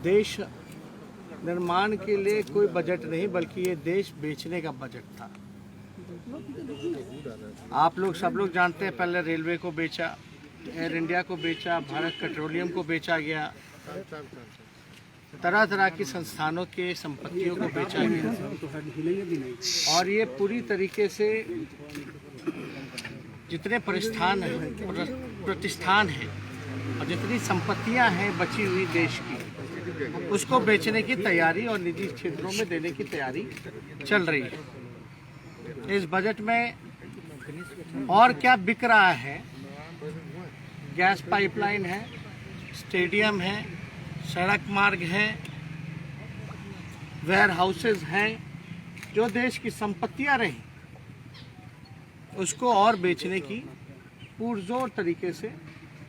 देश निर्माण के लिए कोई बजट नहीं, बल्कि ये देश बेचने का बजट था। आप लोग सब लोग जानते हैं, पहले रेलवे को बेचा, एयर इंडिया को बेचा, भारत पेट्रोलियम को बेचा गया, तरह तरह की संस्थानों के संपत्तियों को बेचा गया। और ये पूरी तरीके से जितने प्रतिष्ठान हैं और जितनी संपत्तियां हैं बची हुई देश की, उसको बेचने की तैयारी और निजी क्षेत्रों में देने की तैयारी चल रही है। इस बजट में और क्या बिक रहा है? गैस पाइपलाइन है, स्टेडियम है, सड़क मार्ग है, वेयर हाउसेज हैं, जो देश की संपत्तियां रही उसको और बेचने की पुरजोर तरीके से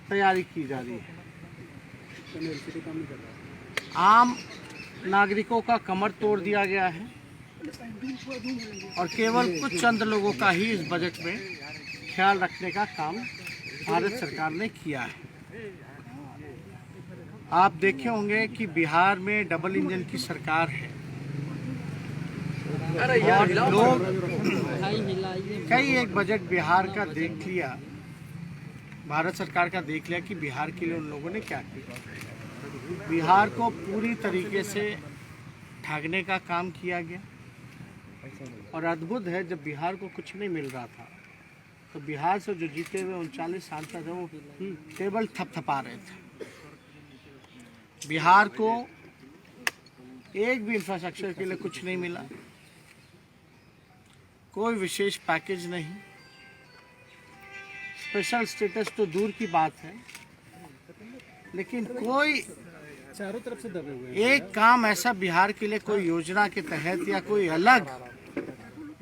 तैयारी की जा रही है। आम नागरिकों का कमर तोड़ दिया गया है और केवल कुछ चंद लोगों का ही इस बजट में ख्याल रखने का काम भारत सरकार ने किया है। आप देखे होंगे कि बिहार में डबल इंजन की सरकार है और लोग कई एक बजट बिहार का देख लिया, भारत सरकार का देख लिया कि बिहार के लिए उन लोगों ने क्या किया। बिहार को पूरी तरीके से ठगने का काम किया गया और अद्भुत है, जब बिहार को कुछ नहीं मिल रहा था तो बिहार से जो जीते हुए 39 सांसद हैं वो केवल थपथपा रहे थे। बिहार को एक भी इंफ्रास्ट्रक्चर के लिए कुछ नहीं मिला, कोई विशेष पैकेज नहीं, स्पेशल स्टेटस तो दूर की बात है, लेकिन कोई चारों तरफ से दबे हुए एक काम ऐसा बिहार के लिए कोई योजना के तहत या कोई अलग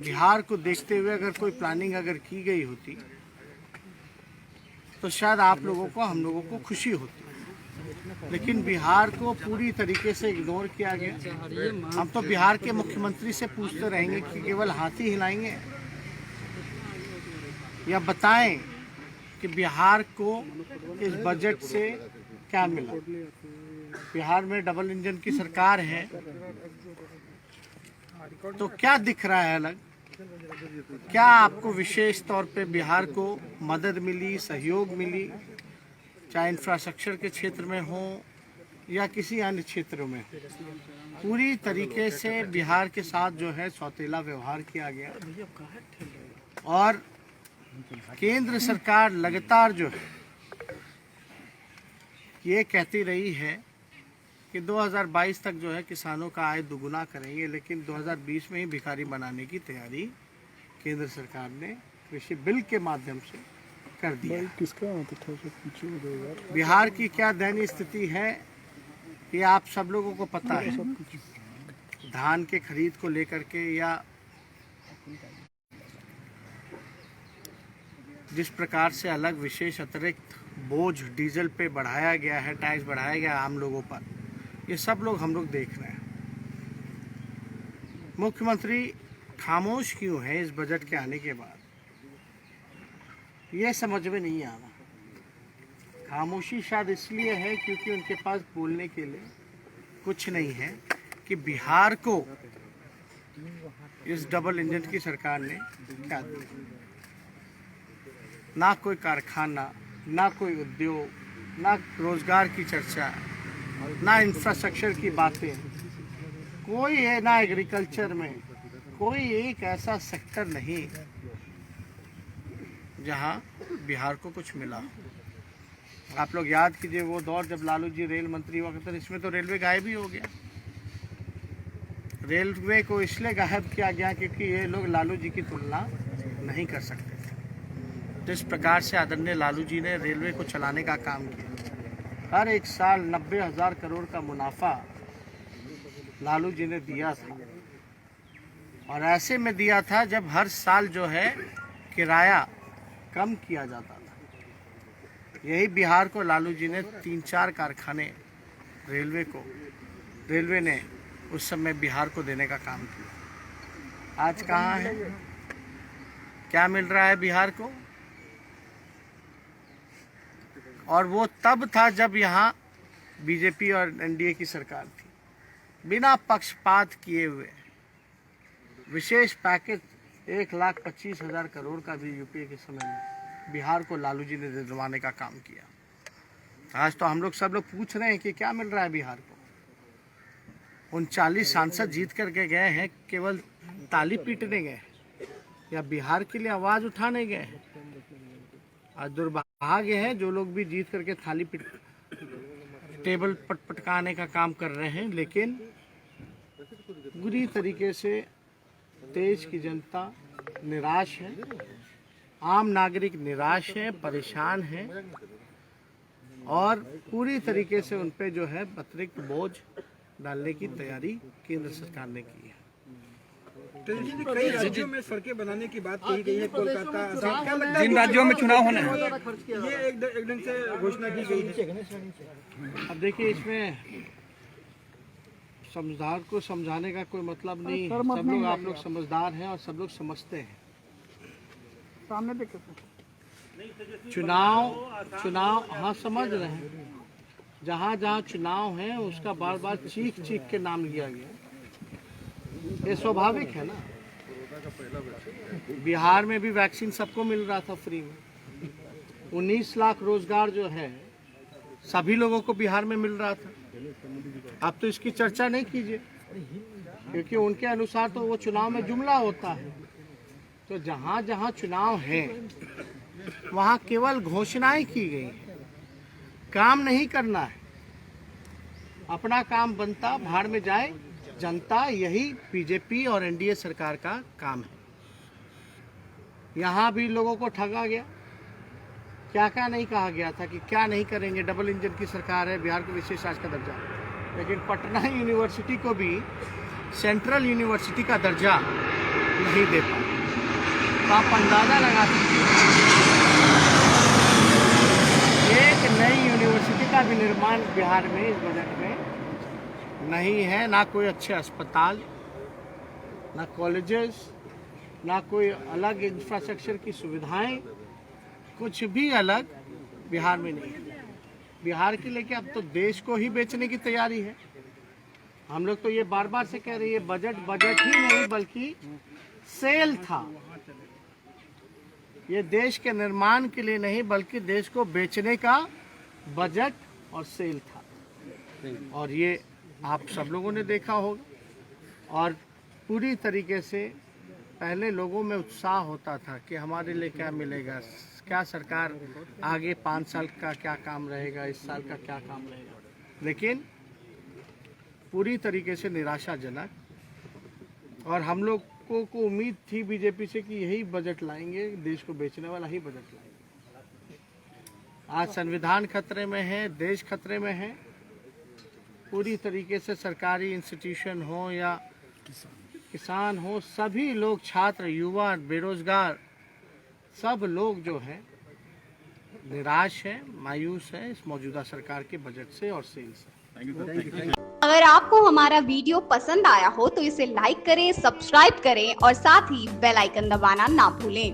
बिहार को देखते हुए अगर कोई प्लानिंग अगर की गई होती तो शायद आप लोगों को, हम लोगों को खुशी होती, लेकिन बिहार को पूरी तरीके से इग्नोर किया गया। हम तो बिहार के मुख्यमंत्री से पूछते रहेंगे कि केवल हाथ ही हिलाएंगे या बताएं कि बिहार को इस बजट से क्या मिला। बिहार में डबल इंजन की सरकार है तो क्या दिख रहा है अलग? क्या आपको विशेष तौर पे बिहार को मदद मिली, सहयोग मिली, चाहे इंफ्रास्ट्रक्चर के क्षेत्र में हो या किसी अन्य क्षेत्र में? पूरी तरीके से बिहार के साथ जो है सौतेला व्यवहार किया गया और केंद्र सरकार लगातार जो है ये कहती रही है कि 2022 तक जो है किसानों का आय दुगुना करेंगे, लेकिन 2020 में ही भिखारी बनाने की तैयारी केंद्र सरकार ने कृषि बिल के माध्यम से कर दिया। बिहार की क्या दयनीय स्थिति है ये आप सब लोगों को पता है। धान के खरीद को लेकर के या जिस प्रकार से अलग विशेष अतिरिक्त बोझ डीजल पे बढ़ाया गया है, टैक्स बढ़ाया गया आम लोगों पर, ये सब लोग हम लोग देख रहे हैं। मुख्यमंत्री खामोश क्यों है इस बजट के आने के बाद, ये समझ में नहीं आ रहा। खामोशी शायद इसलिए है क्योंकि उनके पास बोलने के लिए कुछ नहीं है कि बिहार को इस डबल इंजन की सरकार ने क्या दिया। ना कोई कारखाना, ना कोई उद्योग, ना रोजगार की चर्चा, ना इंफ्रास्ट्रक्चर की बातें, कोई है ना एग्रीकल्चर में कोई एक ऐसा सेक्टर नहीं जहां बिहार को कुछ मिला। आप लोग याद कीजिए वो दौर जब लालू जी रेल मंत्री हुआ करते थे, इसमें तो रेलवे गायब ही हो गया। रेलवे को इसलिए गायब किया गया क्योंकि ये लोग लालू जी की तुलना नहीं कर सकते थे। जिस प्रकार से आदरणीय लालू जी ने रेलवे को चलाने का काम किया, हर एक साल 90,000 करोड़ का मुनाफा लालू जी ने दिया था और ऐसे में दिया था जब हर साल जो है किराया कम किया जाता था। यही बिहार को लालू जी ने 3-4 कारखाने रेलवे ने उस समय बिहार को देने का काम किया। आज कहाँ है? क्या मिल रहा है बिहार को? और वो तब था जब यहाँ बीजेपी और एनडीए की सरकार थी, बिना पक्षपात किए हुए विशेष पैकेज 1,25,000 करोड़ का भी यूपीए के समय में बिहार को लालू जी ने दिलवाने का काम किया। आज तो हम लोग सब लोग पूछ रहे हैं कि क्या मिल रहा है बिहार को। 39 सांसद जीत करके गए हैं, केवल ताली पीटने गए या बिहार के लिए आवाज उठाने गए हैं। आज दुर्भाग्य है जो लोग भी जीत करके थाली टेबल पटकाने का काम कर रहे हैं, लेकिन बुरी तरीके से देश की जनता निराश है, आम नागरिक निराश है, परेशान है और पूरी तरीके से उन पे जो है अतिरिक्त बोझ डालने की तैयारी केंद्र सरकार ने की है। कई राज्यों में सड़कें बनाने की बात कही गई है, कोलकाता जिन राज्यों में चुनाव होने हैं ये एक ढंग से घोषणा की गई है। अब देखिए, इसमें समझदार को समझाने का कोई मतलब नहीं। सब लोग, आप लोग समझदार हैं और सब लोग समझते हैं। सामने देख चुनाव हाँ समझ रहे हैं। जहाँ जहाँ चुनाव है उसका बार बार चीख के नाम लिया गया, ये स्वाभाविक है ना। बिहार में भी वैक्सीन सबको मिल रहा था फ्री में। 19 लाख रोजगार जो है सभी लोगों को बिहार में मिल रहा था। अब तो इसकी चर्चा नहीं कीजिए, क्योंकि उनके अनुसार तो वो चुनाव में जुमला होता है। तो जहाँ जहाँ चुनाव है वहाँ केवल घोषणाएं की गई हैं, काम नहीं करना है। अपना काम बनता, भाड़ में जाए जनता, यही बीजेपी और एनडीए सरकार का काम है। यहाँ भी लोगों को ठगा गया। क्या क्या नहीं कहा गया था कि क्या नहीं करेंगे, डबल इंजन की सरकार है, बिहार को विशेष राज्य का दर्जा, लेकिन पटना यूनिवर्सिटी को भी सेंट्रल यूनिवर्सिटी का दर्जा नहीं दे पाए। तो आप अंदाजा लगा सकते हैं, एक नई यूनिवर्सिटी का भी निर्माण बिहार में इस बजट में नहीं है। ना कोई अच्छे अस्पताल, ना कॉलेजेस, ना कोई अलग इंफ्रास्ट्रक्चर की सुविधाएं, कुछ भी अलग बिहार में नहीं है। बिहार के लेके अब तो देश को ही बेचने की तैयारी है। हम लोग तो ये बार बार से कह रहे हैं, बजट ही नहीं बल्कि सेल था। ये देश के निर्माण के लिए नहीं बल्कि देश को बेचने का बजट और सेल था। और ये आप सब लोगों ने देखा होगा। और पूरी तरीके से पहले लोगों में उत्साह होता था कि हमारे लिए क्या मिलेगा, क्या सरकार आगे 5 साल का क्या काम रहेगा, इस साल का क्या काम रहेगा, लेकिन पूरी तरीके से निराशाजनक। और हम लोग को उम्मीद थी बीजेपी से कि यही बजट लाएंगे, देश को बेचने वाला ही बजट लाएंगे। आज संविधान खतरे में है, देश खतरे में है। पूरी तरीके से सरकारी इंस्टीट्यूशन हो या किसान हो, सभी लोग, छात्र, युवा, बेरोजगार, सब लोग जो है निराश है, मायूस है इस मौजूदा सरकार के बजट से और सेल से। अगर आपको हमारा वीडियो पसंद आया हो तो इसे लाइक करें, सब्सक्राइब करें और साथ ही बेल आइकन दबाना ना भूलें।